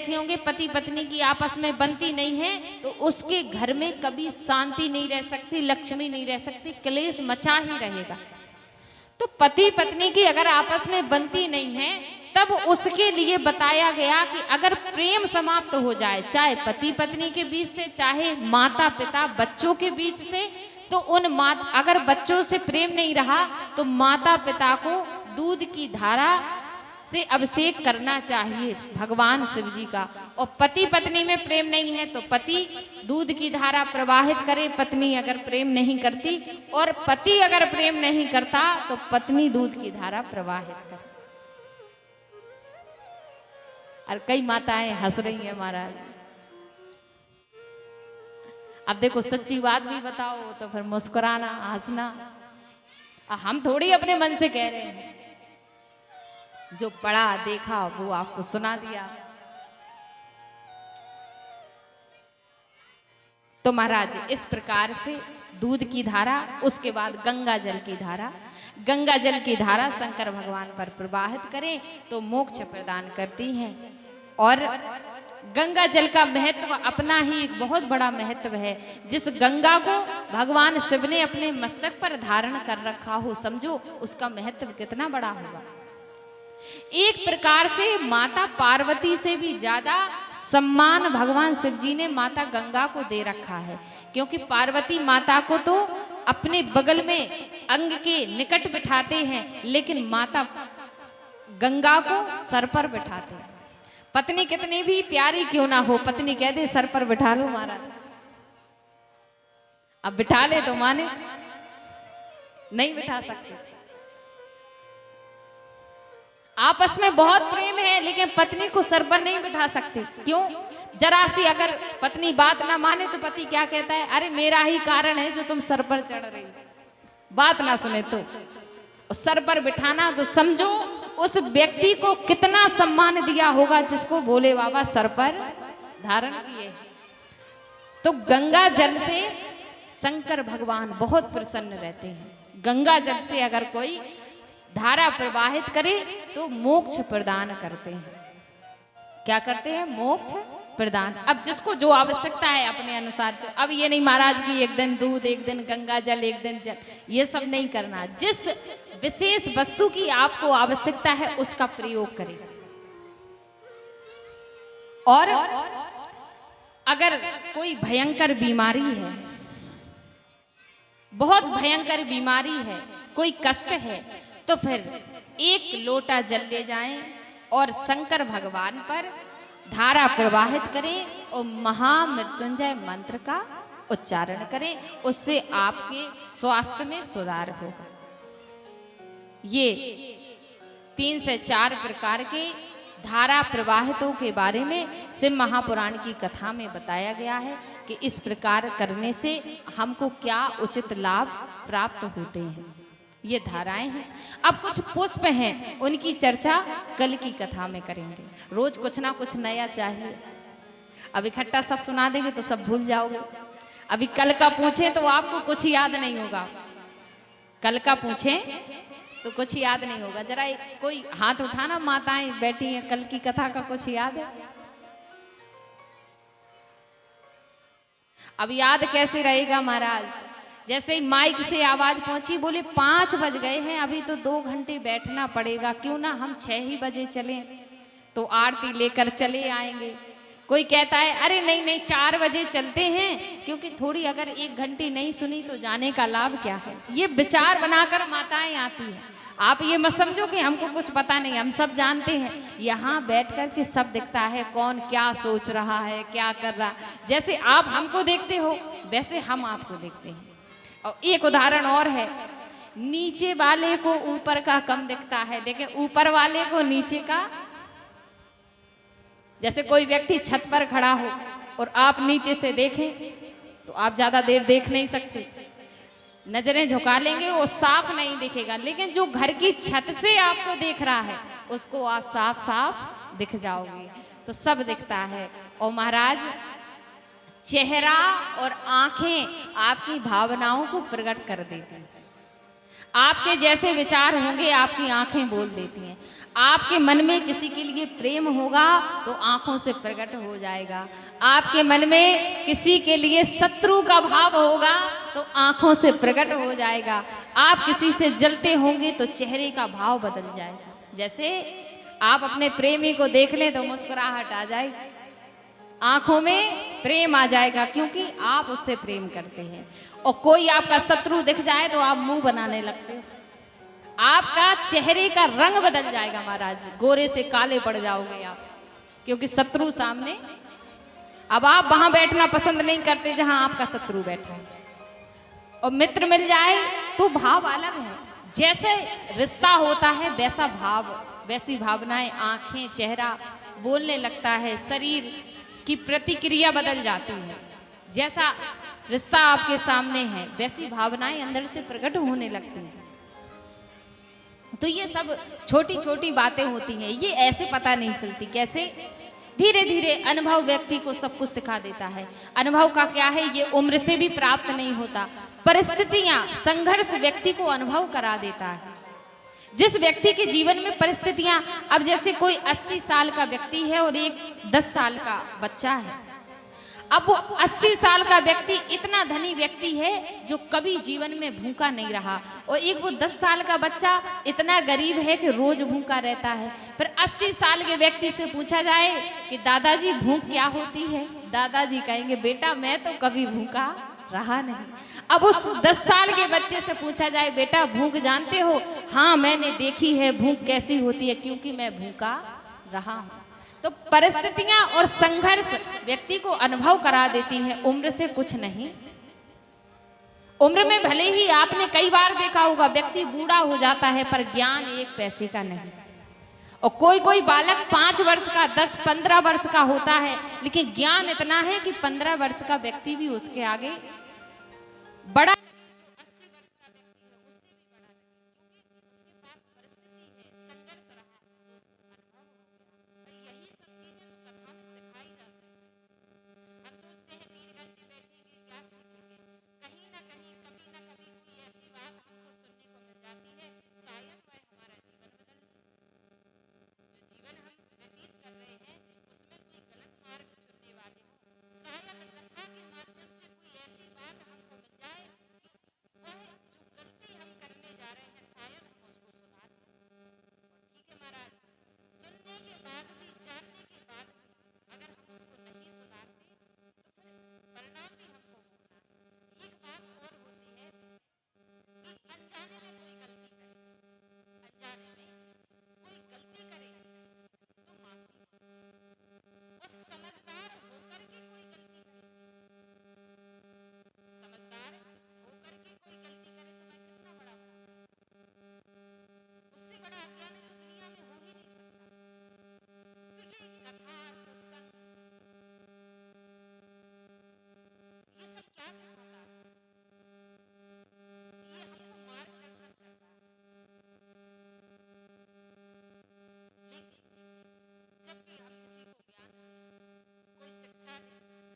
देखे होंगे पति पत्नी की आपस में बनती नहीं है तो उसके घर में कभी शांति नहीं रह सकती, लक्ष्मी नहीं रह सकती, क्लेश मचा ही रहेगा। तो पति पत्नी की अगर आपस में बनती नहीं है तब उसके लिए बताया गया कि अगर प्रेम समाप्त हो जाए, चाहे पति पत्नी के बीच से, चाहे माता पिता बच्चों के बीच से, तो अगर बच्चों से प्रेम नहीं रहा तो माता पिता को दूध की धारा से अभिषेक करना चाहिए भगवान शिव जी का। और पति पत्नी में प्रेम नहीं है तो पति दूध की धारा प्रवाहित करे, पत्नी अगर प्रेम नहीं करती, और पति अगर प्रेम नहीं करता तो पत्नी दूध की धारा प्रवाहित करे। और कई माताएं हंस रही हैं महाराज। अब देखो सच्ची बात भी बताओ तो फिर मुस्कुराना हंसना, हम थोड़ी अपने मन से कह रहे हैं, जो पढ़ा देखा वो आपको सुना दिया। तो महाराज इस प्रकार से दूध की धारा, उसके बाद गंगा जल की धारा, गंगा जल की धारा शंकर भगवान पर प्रवाहित करें तो मोक्ष प्रदान करती है। और गंगा जल का महत्व अपना ही एक बहुत बड़ा महत्व है। जिस गंगा को भगवान शिव ने अपने मस्तक पर धारण कर रखा हो, समझो उसका महत्व कितना बड़ा होगा। एक प्रकार से माता पार्वती से भी ज्यादा सम्मान भगवान शिव जी ने माता गंगा को दे रखा है, क्योंकि पार्वती माता को तो अपने बगल में अंग के निकट बिठाते हैं, लेकिन माता गंगा को सर पर बिठाते हैं। पत्नी कितनी भी प्यारी क्यों ना हो, पत्नी कह दे सर पर बिठा लो महाराज, अब बिठा ले तो माने, नहीं बिठा सकते। आपस में बहुत प्रेम है लेकिन पत्नी को सर पर नहीं बिठा सकते। क्यों? जरा सी अगर पत्नी बात ना माने तो पति क्या कहता है, अरे मेरा ही कारण है जो तुम सर पर चढ़ रही, बात ना सुने तो सर पर बिठाना, तो समझो उस व्यक्ति को कितना सम्मान दिया होगा जिसको भोले बाबा सर पर धारण किए। तो गंगा जल से शंकर भगवान बहुत प्रसन्न रहते हैं। गंगा जल से अगर कोई धारा प्रवाहित करे तो मोक्ष प्रदान करते हैं। क्या करते हैं? मोक्ष प्रदान। अब जिसको जो आवश्यकता है अपने अनुसार, तो अब ये नहीं महाराज की एक दिन दूध, एक दिन गंगा जल, एक दिन जल, ये सब नहीं करना। जिस विशेष वस्तु की आपको आवश्यकता है उसका प्रयोग करें। और अगर कोई भयंकर बीमारी है, बहुत भयंकर बीमारी है, कोई कष्ट है, तो फिर एक लोटा जल ले जाएं और शंकर भगवान पर धारा प्रवाहित करें और महामृत्युंजय मंत्र का उच्चारण करें, उससे आपके स्वास्थ्य में सुधार होगा। ये 3 से 4 प्रकार के धारा प्रवाहितों के बारे में शिव महापुराण की कथा में बताया गया है कि इस प्रकार करने से हमको क्या उचित लाभ प्राप्त होते हैं। ये धाराएं हैं। अब कुछ पुष्प हैं, उनकी चर्चा कल की कथा में करेंगे। रोज कुछ ना कुछ नया चाहिए। अब इकट्ठा सब सुना देंगे तो सब भूल जाओगे। अभी कल का पूछे तो आपको कुछ याद नहीं होगा, कल का पूछे तो कुछ याद नहीं होगा। जरा कोई हाथ उठाना, माताएं बैठी हैं, कल की कथा का कुछ याद है? अब याद कैसे रहेगा महाराज? जैसे ही माइक से आवाज पहुंची, बोले 5 बज गए हैं, अभी तो 2 घंटे बैठना पड़ेगा, क्यों ना हम 6 ही बजे चलें तो आरती लेकर चले आएंगे। कोई कहता है अरे नहीं नहीं 4 बजे चलते हैं, क्योंकि थोड़ी अगर 1 घंटे नहीं सुनी तो जाने का लाभ क्या है। ये विचार बनाकर माताएं आती हैं। आप ये मत समझो कि हमको कुछ पता नहीं, हम सब जानते हैं। यहाँ बैठ कर के सब दिखता है, कौन क्या सोच रहा है, क्या कर रहा। जैसे आप हमको देखते हो वैसे हम आपको देखते हैं। और एक उदाहरण और है, नीचे वाले को ऊपर का कम दिखता है लेकिन ऊपर वाले को नीचे का। जैसे कोई व्यक्ति छत पर खड़ा हो और आप नीचे से देखें तो आप ज्यादा देर देख नहीं सकते, नजरें झुका लेंगे, वो साफ नहीं दिखेगा। लेकिन जो घर की छत से आपको देख रहा है उसको आप साफ साफ दिख जाओगे। तो सब दिखता है। और महाराज चेहरा और आंखें आपकी भावनाओं को प्रकट कर देती हैं। आपके जैसे विचार होंगे आपकी आंखें बोल देती हैं। आपके मन में किसी के लिए प्रेम होगा तो आंखों से प्रकट हो जाएगा। आपके मन में किसी के लिए शत्रु का भाव होगा तो आंखों से प्रकट हो जाएगा। आप किसी से जलते होंगे तो चेहरे का भाव बदल जाएगा। जैसे आप अपने प्रेमी को देख लें तो मुस्कुराहट आ जाएगी, आंखों में प्रेम आ जाएगा, क्योंकि आप उससे प्रेम करते हैं। और कोई आपका शत्रु दिख जाए तो आप मुंह बनाने लगते हो, आपका चेहरे का रंग बदल जाएगा महाराज, गोरे से काले पड़ जाओगे आप, क्योंकि शत्रु सामने। अब आप वहां बैठना पसंद नहीं करते जहां आपका शत्रु बैठा है, और मित्र मिल जाए तो भाव अलग है। जैसे रिश्ता होता है वैसा भाव, वैसी भावनाएं, आंखें, चेहरा बोलने लगता है, शरीर की प्रतिक्रिया बदल जाती है। जैसा रिश्ता आपके सामने है वैसी भावनाएं अंदर से प्रकट होने लगती हैं। तो ये सब छोटी छोटी बातें होती हैं, ये ऐसे पता नहीं चलती। कैसे? धीरे धीरे अनुभव व्यक्ति को सब कुछ सिखा देता है। अनुभव का क्या है, ये उम्र से भी प्राप्त नहीं होता, परिस्थितियां, संघर्ष व्यक्ति को अनुभव करा देता है। जिस व्यक्ति के जीवन में परिस्थितियां, अब जैसे कोई 80 साल का व्यक्ति है और एक 10 साल का बच्चा है। अब वो 80 साल का व्यक्ति इतना धनी व्यक्ति है जो कभी जीवन में भूखा नहीं रहा, और एक वो 10 साल का बच्चा इतना गरीब है कि रोज भूखा रहता है। फिर 80 साल के व्यक्ति से पूछा जाए कि दादाजी भूख क्या होती है, दादाजी कहेंगे बेटा मैं तो कभी भूखा रहा नहीं। अब उस 10 साल के बच्चे से पूछा जाए बेटा भूख जानते हो, हाँ मैंने देखी है भूख कैसी होती है, क्योंकि मैं भूखा रहा हूं। तो परिस्थितियां और संघर्ष व्यक्ति को अनुभव करा देती है, उम्र से कुछ नहीं। उम्र में भले ही आपने कई बार देखा होगा व्यक्ति बूढ़ा हो जाता है पर ज्ञान 1 पैसे का नहीं। और कोई कोई बालक 5 वर्ष का, 10-15 वर्ष का होता है, लेकिन ज्ञान इतना है कि 15 वर्ष का व्यक्ति भी उसके आगे बड़ा